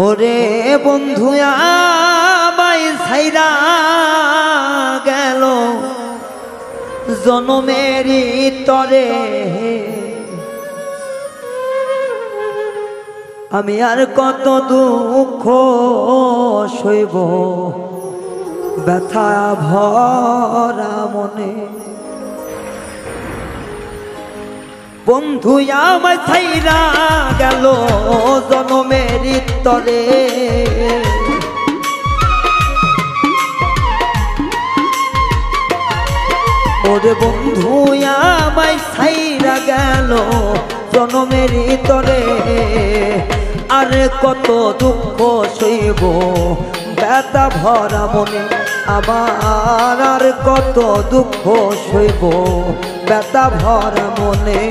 ওরে বন্ধু আমায় ছাইরা গেল জনমেরই তরে, আমি আর কত দুঃখ সইব ব্যথা ভরা মনে। বন্ধু আমায় ছাইরা গেল জনমেরই তরে, ওরে বন্ধু আমায় ছাইরা গেল জনমেরই তরে, আর কত দুঃখ সইব ব্যথা ভরা মনে। আমার আর কত দুঃখ সইব ব্যথা ভরা মনে।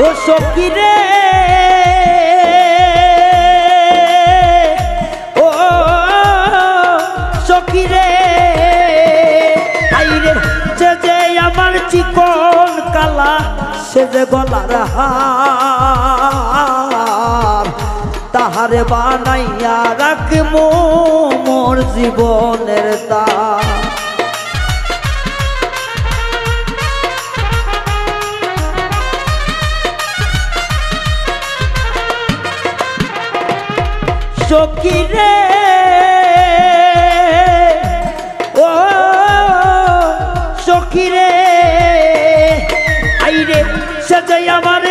ও সখী রে, ও সখী রে, আইরে যে যে আমার চিকন কালা সে যে গলার হার, তাহারে বানাইয়া রাখমু মোর জীবনের তার। সখী রে, ও সখী রে, আইরে সে যে আমার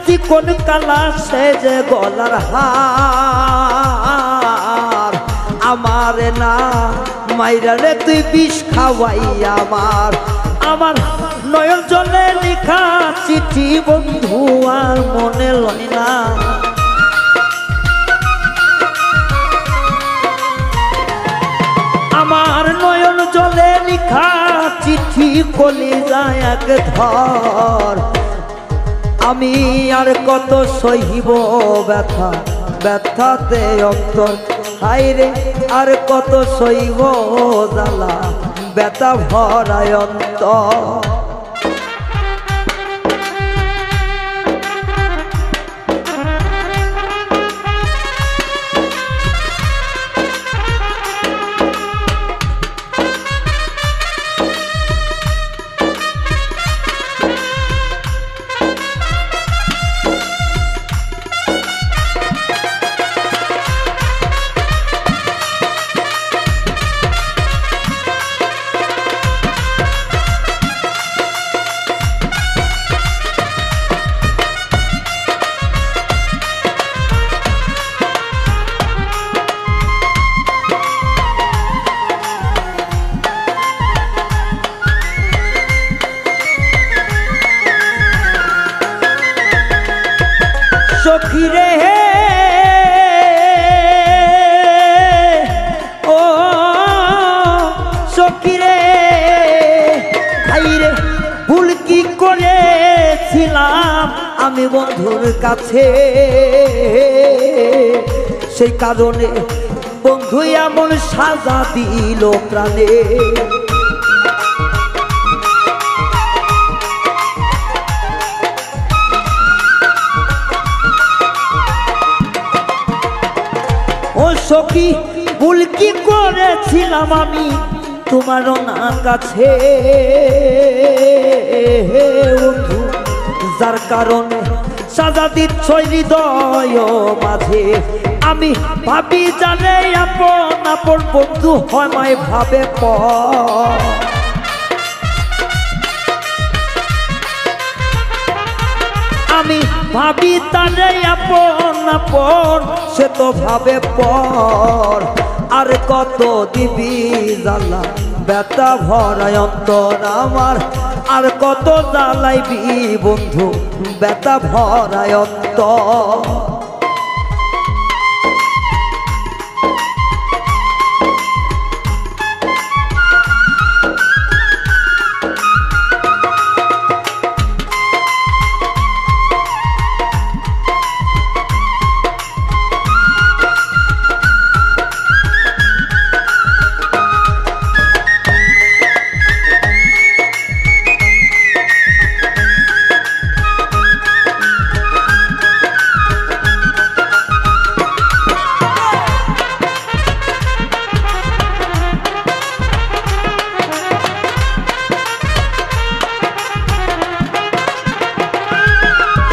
চিকন কালা সে যে গলার হার, আমার না মাইরা রে তুই বিষ খাওয়াই আমার, আমার নয়ন জলে লেখা চিঠি বন্ধু আর মনে লয় না। আমার নয়ন জলে লিখা চিঠি কলিজায় এক ধর, আমি আর কত সহিব ব্যথা ব্যথাতে অন্তর, হায়রে আর কত সহিব জ্বালা ব্যথা ভরায় অন্তর। সখী রে, ও সখী রে, আইরে ভুল কি করেছিলাম আমি বন্ধুর কাছে, সেই কারণে বন্ধু এমন সাজা দিল প্রাণে। ও সখী ভুল কি করেছিলাম আমি তোমার না কাছে, বন্ধু যার কারণে সাজা দিচ্ছ হৃদয় মাঝে, আমি ভাবি জানে আপন আপন বন্ধু হয় মায় ভাবে পর, আমি ভাবি তারে আপন আপন সে তো ভাবে পর, আর কত দিবি জ্বালা ব্যথা ভরায় অন্তর আমার আর কত জ্বালাইবি বন্ধু ব্যথা ভরায় অন্তর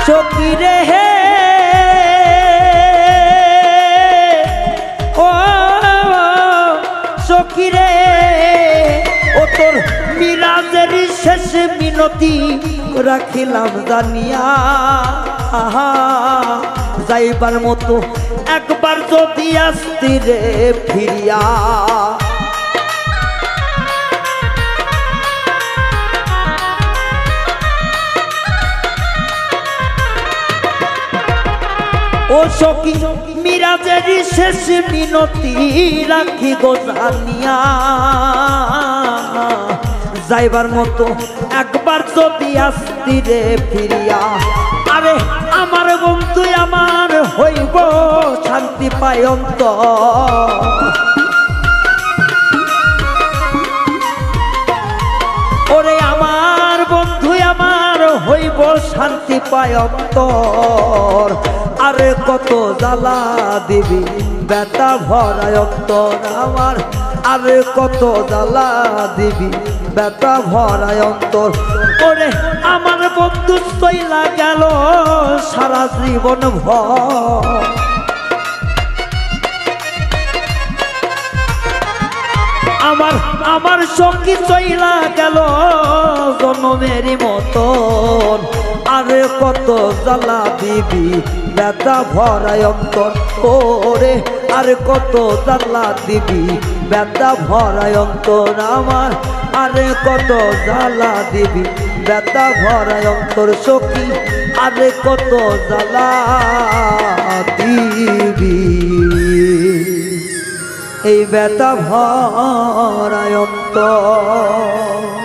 সখী রে হে ও সখী রে ও তোর মিরাজের শেষ মিনতি রাখিলাম জানিয়া যাইবার মতো একবার যদি আসতি রে ফিরিয়া ও সখী মিরাজের শেষ মিনতি রাখি গো জানিয়া যাইবার মতো একবার যদি আসতি রে ফিরিয়া আরে আমার বন্ধু আমার হইব শান্তি পায় অন্তর ওরে আমার বন্ধু আমার হইব শান্তি পায় অন্তর আরে কত জ্বালা দিবি ব্যথা ভরায় অন্তর আমার আরে কত জ্বালা দিবি ব্যথা ভরায় অন্তর ওরে আমার বন্ধু চইলা গেল সারা জীবন ভর আমার সখী চইলা গেল জনমেরই মতন আরে কত জ্বালা দিবি ব্যথা ভরায় অন্তর ওরে আরে কত জ্বালা দিবি ব্যথা ভরায় অন্তর আমার আরে কত জ্বালা দিবি ব্যথা ভরায় অন্তর সখী আরে কত জ্বালা দিবি এই ব্যথা ভরায় অন্তর